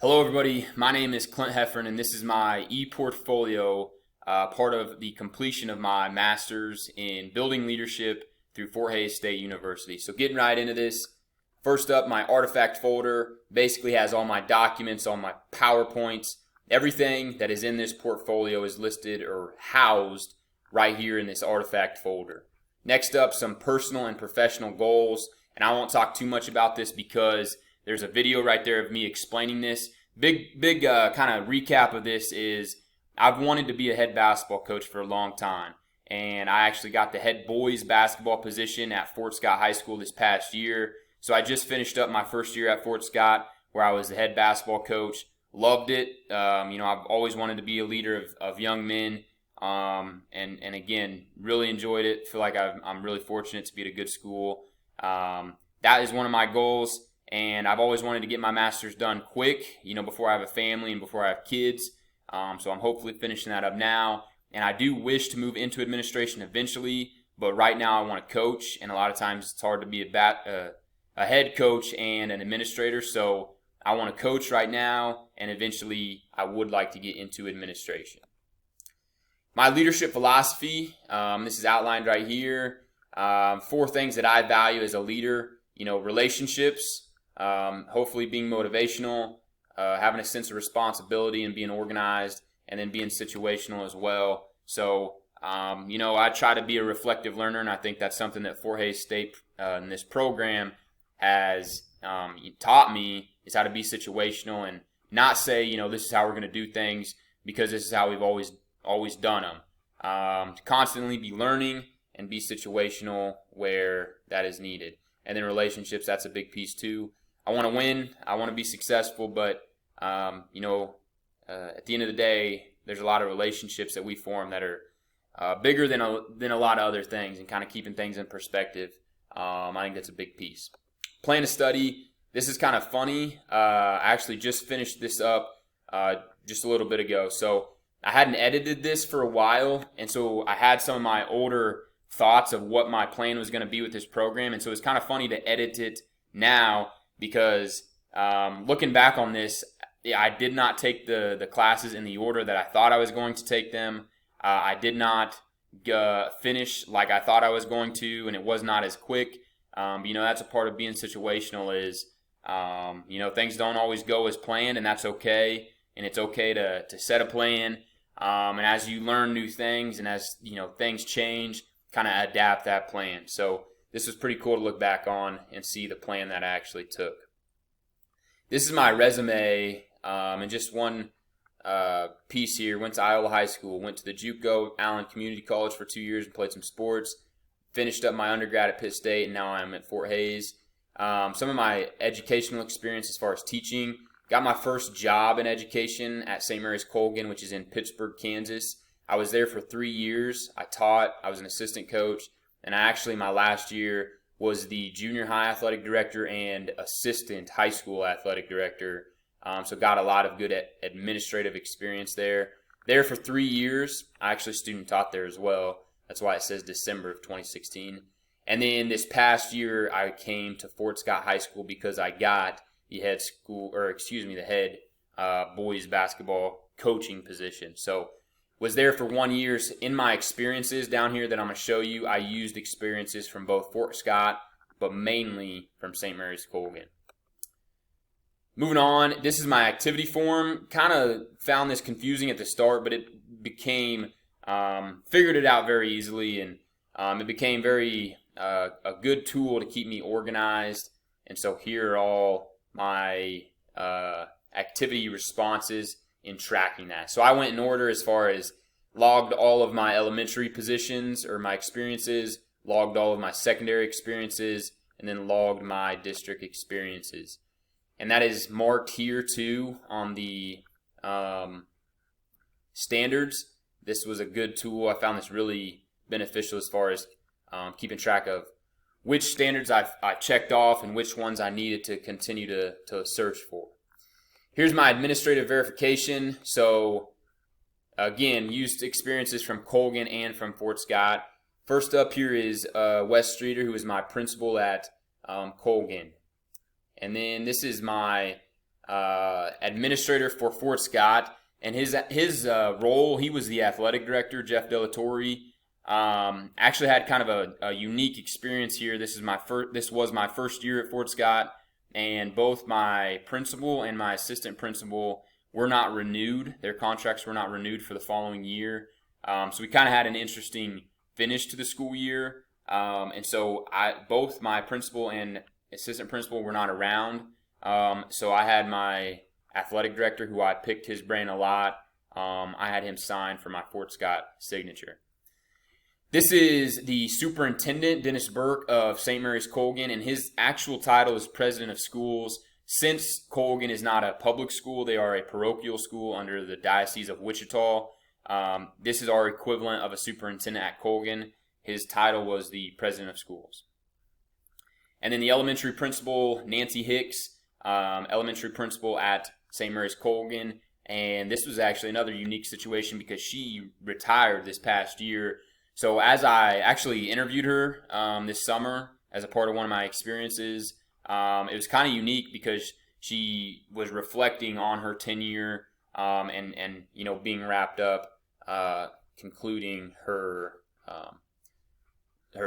Hello everybody, my name is Clint Heffern and this is my ePortfolio, part of the completion of my master's in building leadership through Fort Hays State University. So getting right into this, first up, my artifact folder basically has all my documents, all my PowerPoints, everything that is in this portfolio is listed or housed right here in this artifact folder. Next up, some personal and professional goals, and I won't talk too much about this because there's a video right there of me explaining this. Big kind of recap of this is I've wanted to be a head basketball coach for a long time. And I actually got the head boys basketball position at Fort Scott High School this past year. So I just finished up my first year at Fort Scott where I was the head basketball coach. Loved it. I've always wanted to be a leader of young men. And again, really enjoyed it. Feel like I'm really fortunate to be at a good school. That is one of my goals. And I've always wanted to get my master's done quick, before I have a family and before I have kids. So I'm hopefully finishing that up now. And I do wish to move into administration eventually, but right now I want to coach. And a lot of times it's hard to be a head coach and an administrator. So I want to coach right now, and eventually I would like to get into administration. My leadership philosophy, this is outlined right here. 4 things that I value as a leader, relationships. Hopefully being motivational, having a sense of responsibility and being organized, and then being situational as well. So, I try to be a reflective learner, and I think that's something that Fort Hays State in this program has taught me, is how to be situational and not say, this is how we're going to do things because this is how we've always done them. To constantly be learning and be situational where that is needed. And then relationships, that's a big piece too. I want to win. I want to be successful, but at the end of the day, there's a lot of relationships that we form that are bigger than a lot of other things, and kind of keeping things in perspective. I think that's a big piece. Plan to study. This is kind of funny. I actually just finished this up just a little bit ago. So I hadn't edited this for a while, and so I had some of my older thoughts of what my plan was going to be with this program, and so it's kind of funny to edit it now. Because looking back on this, I did not take the classes in the order that I thought I was going to take them. I did not finish like I thought I was going to, and it was not as quick. That's a part of being situational is, things don't always go as planned, and that's okay. And it's okay to set a plan. And as you learn new things and as, things change, kind of adapt that plan. So this was pretty cool to look back on and see the plan that I actually took. This is my resume, and just one piece here. Went to Iowa High School, went to the JUCO Allen Community College for 2 years and played some sports. Finished up my undergrad at Pitt State, and now I'm at Fort Hays. Some of my educational experience as far as teaching. Got my first job in education at St. Mary's Colgan, which is in Pittsburgh, Kansas. I was there for 3 years. I taught. I was an assistant coach. And actually, my last year was the junior high athletic director and assistant high school athletic director. So got a lot of good administrative experience there. There for 3 years. I actually student taught there as well. That's why it says December of 2016. And then this past year, I came to Fort Scott High School because I got the head boys basketball coaching position. So was there for 1 year. In my experiences down here that I'm going to show you, I used experiences from both Fort Scott, but mainly from St. Mary's Colgan. Moving on, this is my activity form. Kind of found this confusing at the start, but it became, figured it out very easily, and it became a good tool to keep me organized. And so here are all my activity responses in tracking that. So I went in order as far as logged all of my elementary positions or my experiences, logged all of my secondary experiences, and then logged my district experiences. And that is marked here too on the standards. This was a good tool. I found this really beneficial as far as keeping track of which standards I checked off and which ones I needed to continue to search for. Here's my administrative verification. So again, used experiences from Colgan and from Fort Scott. First up here is Wes Streeter, who is my principal at Colgan. And then this is my administrator for Fort Scott, and his role, he was the athletic director, Jeff Delatorre. Actually had kind of a unique experience here. This was my first year at Fort Scott, and both my principal and my assistant principal were not renewed. Their contracts were not renewed for the following year. So we kind of had an interesting finish to the school year. And so both my principal and assistant principal were not around. So I had my athletic director, who I picked his brain a lot. I had him sign for my Fort Scott signature. This is the superintendent, Dennis Burke, of St. Mary's Colgan, and his actual title is president of schools. Since Colgan is not a public school, they are a parochial school under the Diocese of Wichita. This is our equivalent of a superintendent at Colgan. His title was the president of schools. And then the elementary principal, Nancy Hicks, elementary principal at St. Mary's Colgan. And this was actually another unique situation because she retired this past year. So as I actually interviewed her this summer as a part of one of my experiences, it was kind of unique because she was reflecting on her tenure and being wrapped up, concluding her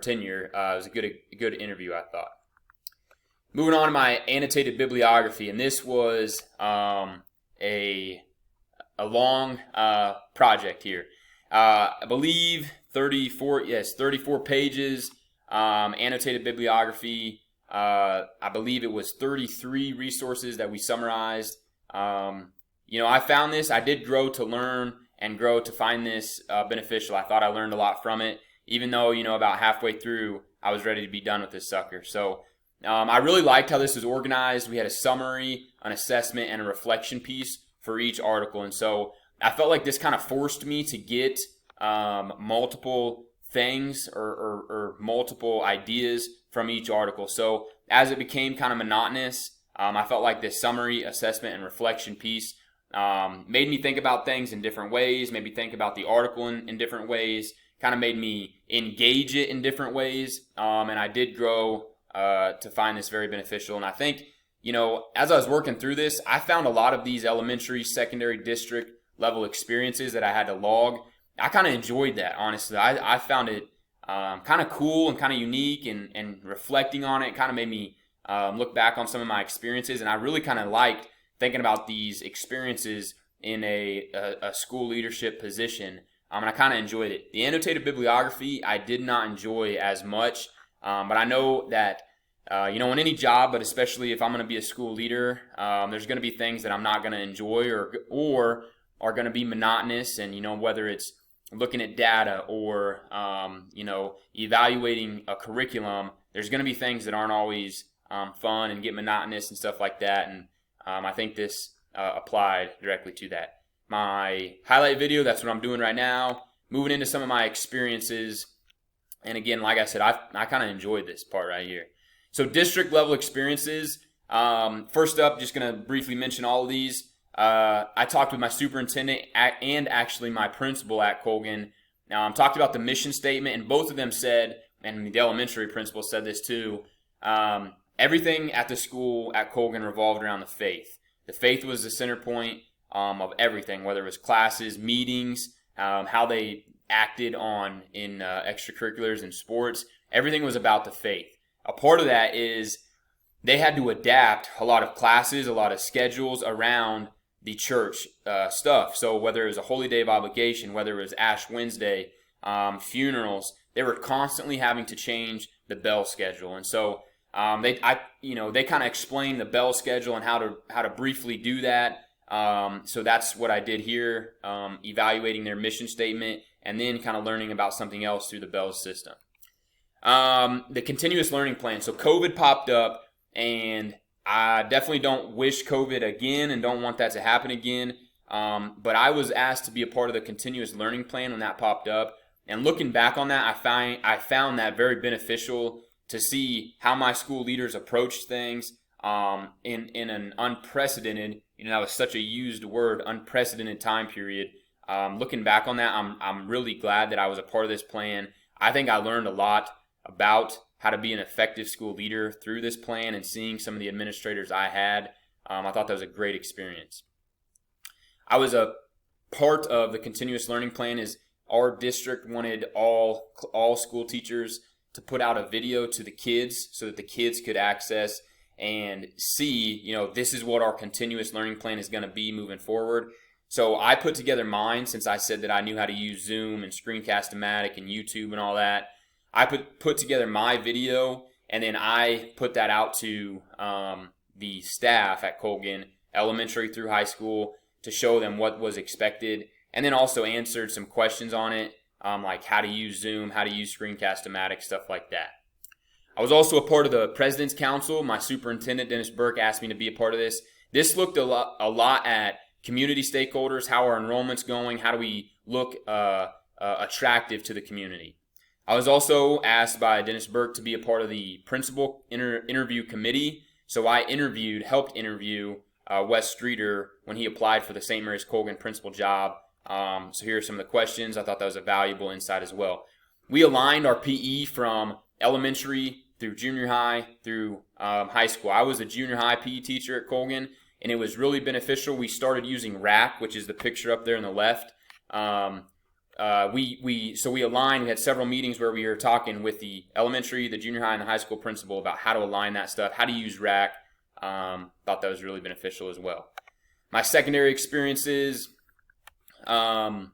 tenure. It was a good interview, I thought. Moving on to my annotated bibliography, and this was a long project here. I believe 34 pages, annotated bibliography. I believe it was 33 resources that we summarized. I found this. I did grow to learn and grow to find this beneficial. I thought I learned a lot from it, even though, about halfway through, I was ready to be done with this sucker. So I really liked how this was organized. We had a summary, an assessment, and a reflection piece for each article. And so I felt like this kind of forced me to get multiple things or multiple ideas from each article. So as it became kind of monotonous, I felt like this summary, assessment, and reflection piece made me think about things in different ways, made me think about the article in different ways, kind of made me engage it in different ways, and I did grow to find this very beneficial. And I think, as I was working through this, I found a lot of these elementary, secondary, district level experiences that I had to log. I kind of enjoyed that, honestly. I found it kind of cool and kind of unique, and reflecting on it kind of made me look back on some of my experiences, and I really kind of liked thinking about these experiences in a school leadership position, and I kind of enjoyed it. The annotated bibliography I did not enjoy as much, but I know that in any job, but especially if I'm going to be a school leader, there's going to be things that I'm not going to enjoy or are going to be monotonous, and whether it's looking at data or evaluating a curriculum, there's going to be things that aren't always fun and get monotonous and stuff like that. And I think this applied directly to that. My highlight video, that's what I'm doing right now. Moving into some of my experiences. And again, like I said, I kind of enjoyed this part right here. So district level experiences. First up, just going to briefly mention all of these. I talked with my superintendent and actually my principal at Colgan. Talked about the mission statement, and both of them said, and the elementary principal said this too, everything at the school at Colgan revolved around the faith. The faith was the center point of everything, whether it was classes, meetings, how they acted in extracurriculars and sports. Everything was about the faith. A part of that is they had to adapt a lot of classes, a lot of schedules around the church stuff. So whether it was a holy day of obligation, whether it was Ash Wednesday, funerals, they were constantly having to change the bell schedule. And so they kind of explained the bell schedule and how to briefly do that. So that's what I did here, evaluating their mission statement and then kind of learning about something else through the bell system. The continuous learning plan. So COVID popped up, and I definitely don't wish COVID again and don't want that to happen again. But I was asked to be a part of the continuous learning plan when that popped up. And looking back on that, I found that very beneficial to see how my school leaders approached things in an unprecedented, that was such a used word, unprecedented time period. Looking back on that, I'm really glad that I was a part of this plan. I think I learned a lot about how to be an effective school leader through this plan and seeing some of the administrators I had I thought that was a great experience. I was a part of the continuous learning plan. Is our district wanted all school teachers to put out a video to the kids so that the kids could access and see, this is what our continuous learning plan is going to be moving forward. So I put together mine, since I said that I knew how to use Zoom and Screencast-O-Matic and YouTube and all that. I put together my video, and then I put that out to the staff at Colgan, elementary through high school, to show them what was expected, and then also answered some questions on it, like how to use Zoom, how to use Screencast-O-Matic, stuff like that. I was also a part of the President's Council. My superintendent, Dennis Burke, asked me to be a part of this. This looked a lot at community stakeholders, how our enrollment's going, how do we look attractive to the community. I was also asked by Dennis Burke to be a part of the principal interview committee. So I helped interview Wes Streeter when he applied for the St. Mary's Colgan principal job. So here are some of the questions. I thought that was a valuable insight as well. We aligned our PE from elementary through junior high through high school. I was a junior high PE teacher at Colgan, and it was really beneficial. We started using RAC, which is the picture up there on the left. So we aligned. We had several meetings where we were talking with the elementary, the junior high, and the high school principal about how to align that stuff, how to use RAC. Thought that was really beneficial as well. My secondary experiences, I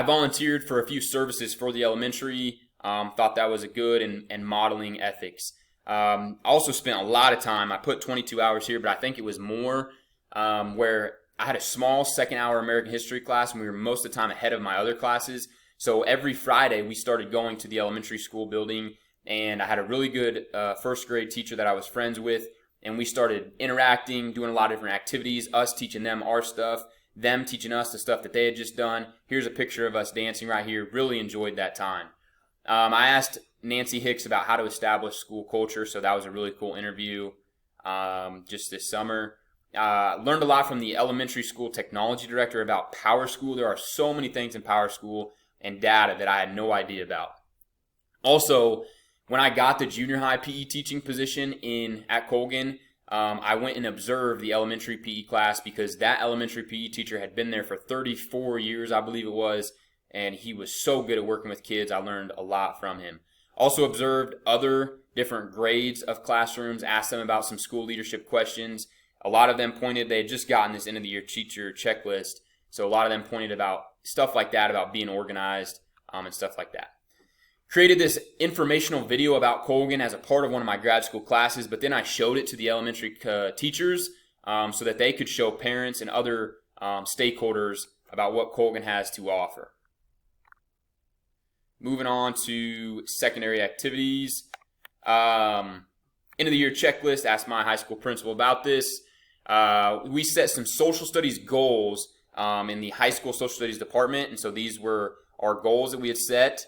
volunteered for a few services for the elementary. Thought that was a good and modeling ethics. I also spent a lot of time. I put 22 hours here, but I think it was more, where I had a small second-hour American history class, and we were most of the time ahead of my other classes. So every Friday, we started going to the elementary school building, and I had a really good first-grade teacher that I was friends with, and we started interacting, doing a lot of different activities, us teaching them our stuff, them teaching us the stuff that they had just done. Here's a picture of us dancing right here. Really enjoyed that time. I asked Nancy Hicks about how to establish school culture, so that was a really cool interview just this summer. Learned a lot from the elementary school technology director about Power School. There are so many things in Power School and data that I had no idea about. Also, when I got the junior high PE teaching position at Colgan, I went and observed the elementary PE class because that elementary PE teacher had been there for 34 years, I believe it was, and he was so good at working with kids. I learned a lot from him. Also observed other different grades of classrooms, asked them about some school leadership questions. A lot of them pointed, they had just gotten this end of the year teacher checklist, so a lot of them pointed about stuff like that, about being organized and stuff like that. Created this informational video about Colgan as a part of one of my grad school classes, but then I showed it to the elementary teachers so that they could show parents and other stakeholders about what Colgan has to offer. Moving on to secondary activities. End of the year checklist, asked my high school principal about this. We set some social studies goals in the high school social studies department, and so these were our goals that we had set.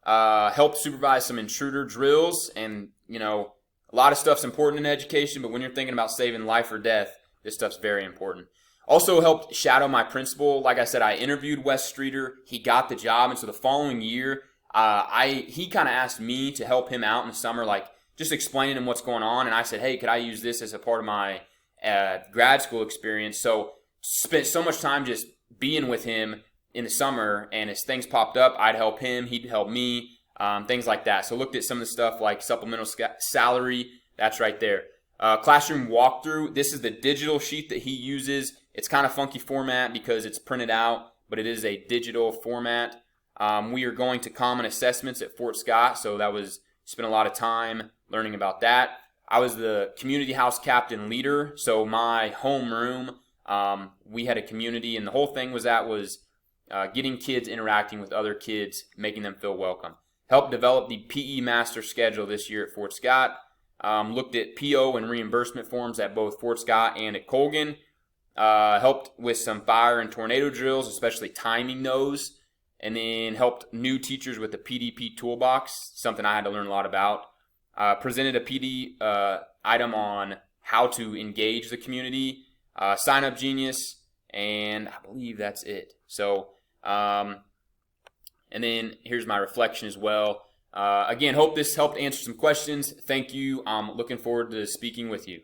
Helped supervise some intruder drills, and a lot of stuff's important in education, but when you're thinking about saving life or death, this stuff's very important. Also helped shadow my principal. Like I said, I interviewed Wes Streeter. He got the job, and so the following year, he kind of asked me to help him out in the summer, like just explaining him what's going on, and I said, hey, could I use this as a part of my grad school experience? So spent so much time just being with him in the summer, and as things popped up, I'd help him, he'd help me, things like that. So looked at some of the stuff like supplemental salary, that's right there. Classroom walkthrough, this is the digital sheet that he uses. It's kind of funky format because it's printed out, but it is a digital format. We are going to common assessments at Fort Scott, so spent a lot of time learning about that. I was the community house captain leader, so my homeroom, we had a community, and the whole thing was getting kids interacting with other kids, making them feel welcome. Helped develop the PE master schedule this year at Fort Scott. Looked at PO and reimbursement forms at both Fort Scott and at Colgan. Helped with some fire and tornado drills, especially timing those. And then helped new teachers with the PDP toolbox, something I had to learn a lot about. Presented a PD item on how to engage the community. Sign Up Genius, and I believe that's it. So, and then here's my reflection as well. Again, hope this helped answer some questions. Thank you. I'm looking forward to speaking with you.